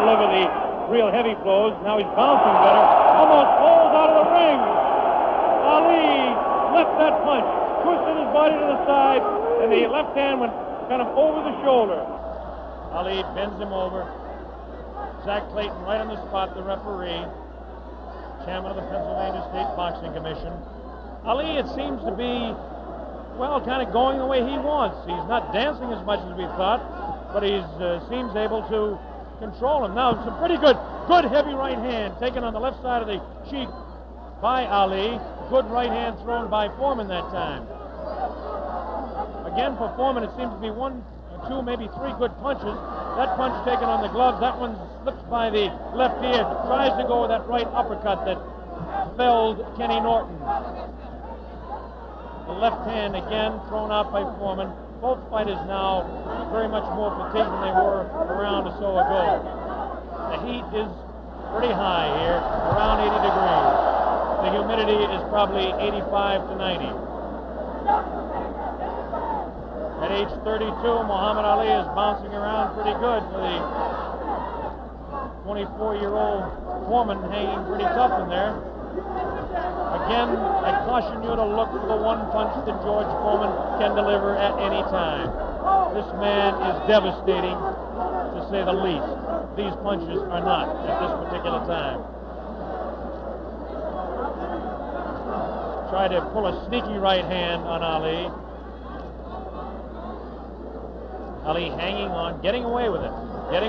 deliver the real heavy blows. Now he's bouncing better. Almost falls out of the ring. Ali left that punch, twisted his body to the side, and the left hand went kind of over the shoulder. Ali bends him over. Zach Clayton right on the spot, the referee, chairman of the Pennsylvania State Boxing Commission. Ali, it seems to be, well, kind of going the way he wants. He's not dancing as much as we thought, but he seems able to control him. Now, some pretty good heavy right hand taken on the left side of the cheek by Ali. Good right hand thrown by Foreman that time. Again, for Foreman, it seems to be one, two, maybe three good punches. That punch taken on the glove, that one slips by the left ear, tries to go with that right uppercut that felled Kenny Norton. The left hand again thrown out by Foreman. Both fighters now very much more fatigued than they were a round or so ago. The heat is pretty high here, around 80 degrees. The humidity is probably 85 to 90. At age 32, Muhammad Ali is bouncing around pretty good for the 24-year-old Foreman hanging pretty tough in there. Again, I caution you to look for the one punch that George Foreman can deliver at any time. This man is devastating, to say the least. These punches are not at this particular time. Try to pull a sneaky right hand on Ali. Ali hanging on, getting away with it. The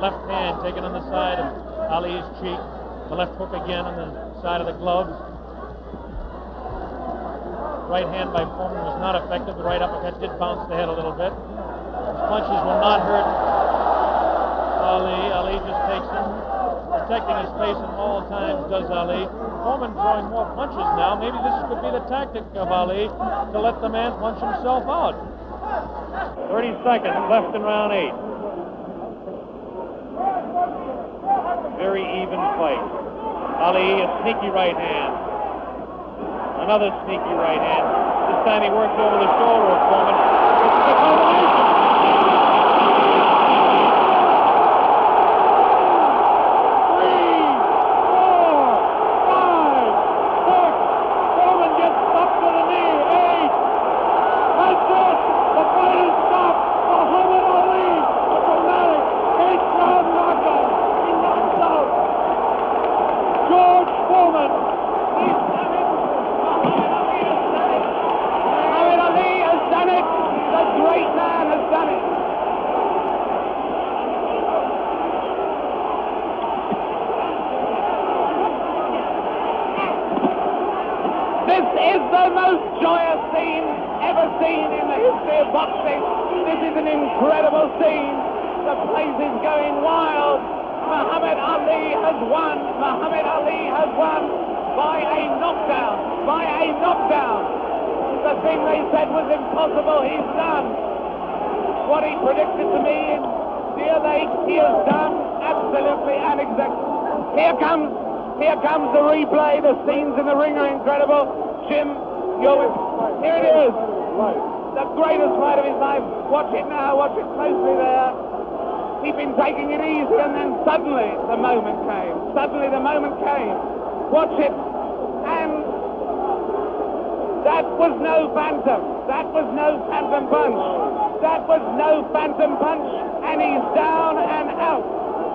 left hand taken on the side of Ali's cheek. The left hook again on the side of the gloves. Right hand by Foreman was not effective. The right uppercut did bounce the head a little bit. His punches will not hurt Ali. Ali just takes him, protecting his face at all times, does Ali. Foreman throwing more punches now. Maybe this could be the tactic of Ali to let the man punch himself out. 30 seconds left in round 8. Very even fight. Ali, a sneaky right hand. Another sneaky right hand. This time he works over the shoulder of Foreman. It's a combination. Here comes the replay. The scenes in the ring are incredible. Jim, here it is. The greatest fight of his life. Watch it now. Watch it closely there. He'd been taking it easy, and then suddenly the moment came. Watch it. And that was no phantom. That was no phantom punch. And he's down and out.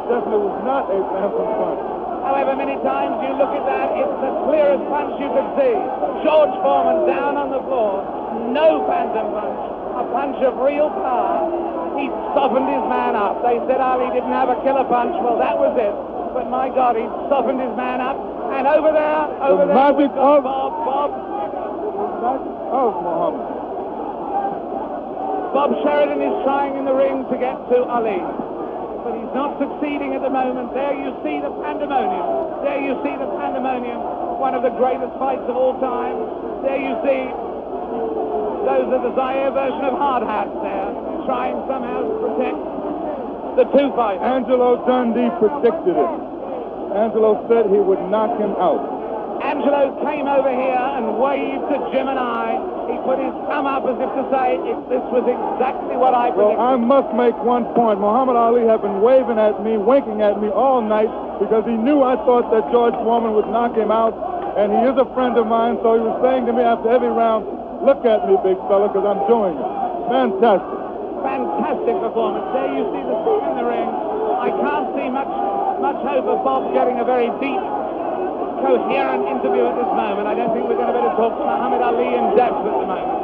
Definitely was not a phantom punch. However many times you look at that, it's the clearest punch you could see. George Foreman down on the floor. No phantom punch. A punch of real power. He softened his man up. They said Ali didn't have a killer punch. Well, that was it. But my God, he softened his man up. And over there, magic of Bob. Of Muhammad. Bob Sheridan is trying in the ring to get to Ali. But he's not succeeding at the moment. There you see the pandemonium. One of the greatest fights of all time. There you see those are the Zaire version of hard hats there, trying somehow to protect the two fighters. Angelo Dundee predicted it. Angelo said he would knock him out. Angelo came over here and waved to Jim and I. He put his thumb up as if to say, this was exactly what I predicted. Well, I must make one point. Muhammad Ali had been waving at me, winking at me all night because he knew I thought that George Foreman would knock him out, and he is a friend of mine, so he was saying to me after every round, look at me, big fella, because I'm doing it. Fantastic. Fantastic performance. There you see the scene in the ring. I can't see much hope of Bob getting a very deep, coherent interview at this moment. I don't think we're going to be able to talk to Muhammad Ali in depth at the moment.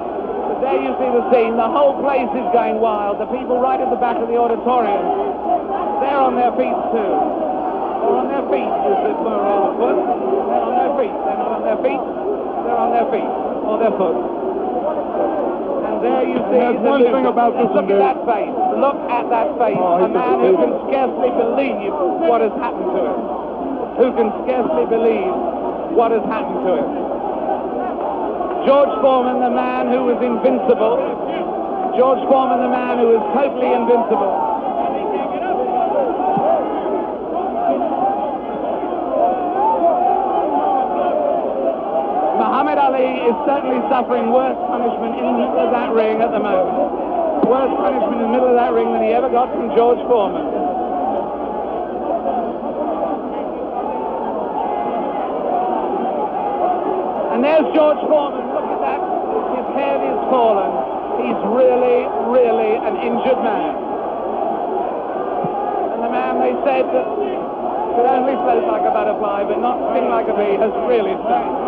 But there you see the scene. The whole place is going wild. The people right at the back of the auditorium, they're on their feet too. They're on their feet, as it were, or foot. They're on their feet. They're not on their feet. They're on their feet, or their foot. And there you see there's one thing about this one, look at that face. Look at that face. A man who can scarcely believe what has happened to him. Who can scarcely believe what has happened to him. George Foreman, the man who was invincible. George Foreman, the man who was totally invincible. Muhammad Ali is certainly suffering worse punishment in the middle of that ring at the moment. Worse punishment in the middle of that ring than he ever got from George Foreman. And there's George Foreman. Look at that. His head is fallen. He's really, really an injured man. And the man they said that could only float like a butterfly but not sting like a bee has really stung.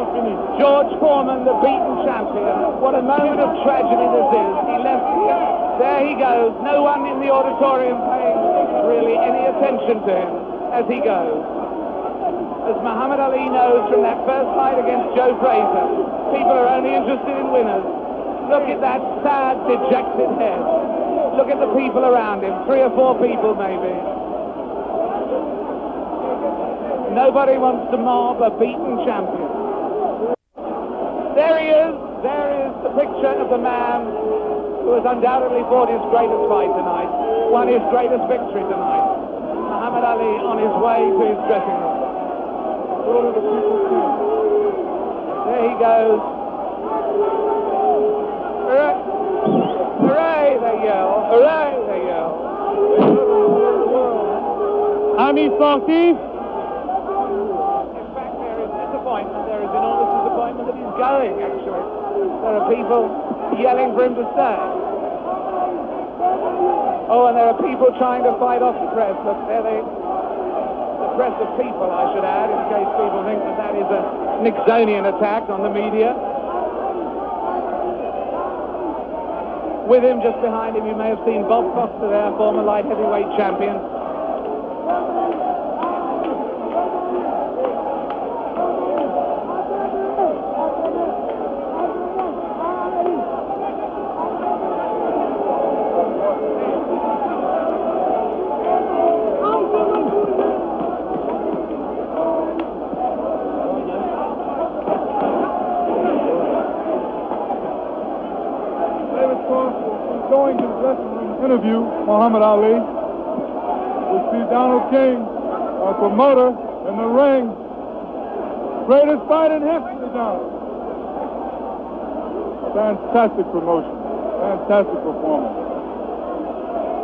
George Foreman, the beaten champion. What a moment of tragedy this is. He left here. There he goes. No one in the auditorium paying really any attention to him as he goes. As Muhammad Ali knows from that first fight against Joe Frazier, people are only interested in winners. Look at that sad, dejected head. Look at the people around him, 3 or 4 people maybe. Nobody wants to mob a beaten champion. There he is. There is the picture of the man who has undoubtedly fought his greatest fight tonight, won his greatest victory tonight. Muhammad Ali on his way to his dressing room. There he goes. Hooray! Hooray, they yell. Hooray, they yell. Ami sorti. In fact, there is disappointment. There is enormous disappointment that he's going, actually. There are people yelling for him to stay. Oh, and there are people trying to fight off the press. Look, there they... press of people, I should add, in case people think that that is a Nixonian attack on the media. With him, just behind him, you may have seen Bob Foster there, former light heavyweight champion. Going to the dressing room to interview Muhammad Ali. We see Donald King, our promoter, in the ring. Greatest fight in history, Donald. Fantastic promotion. Fantastic performance.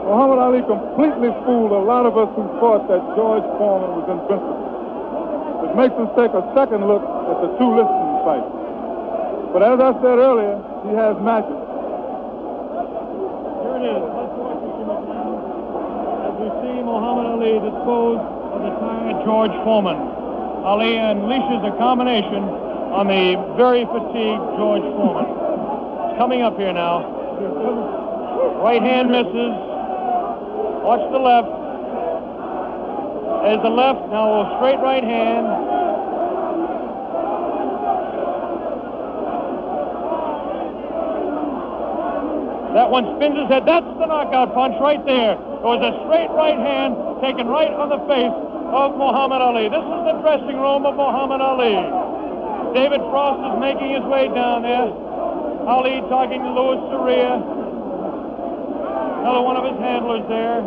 Muhammad Ali completely fooled a lot of us who thought that George Foreman was invincible. It makes us take a second look at the 2 listing fights. But as I said earlier, he has matches. As we see Muhammad Ali dispose of the tired George Foreman. Ali unleashes a combination on the very fatigued George Foreman. It's coming up here now. Right hand misses. Watch the left. There's the left. Now a straight right hand. That one spins his head. That's the knockout punch right there. It was a straight right hand taken right on the face of Muhammad Ali. This is the dressing room of Muhammad Ali. David Frost is making his way down there. Ali talking to Louis Soria. Another one of his handlers there.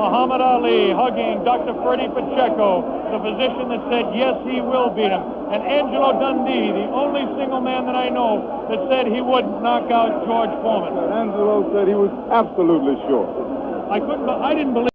Muhammad Ali hugging Dr. Freddie Pacheco, the physician that said, yes, he will beat him. And Angelo Dundee, the only single man that I know that said he would knock out George Foreman. Angelo said he was absolutely sure. I didn't believe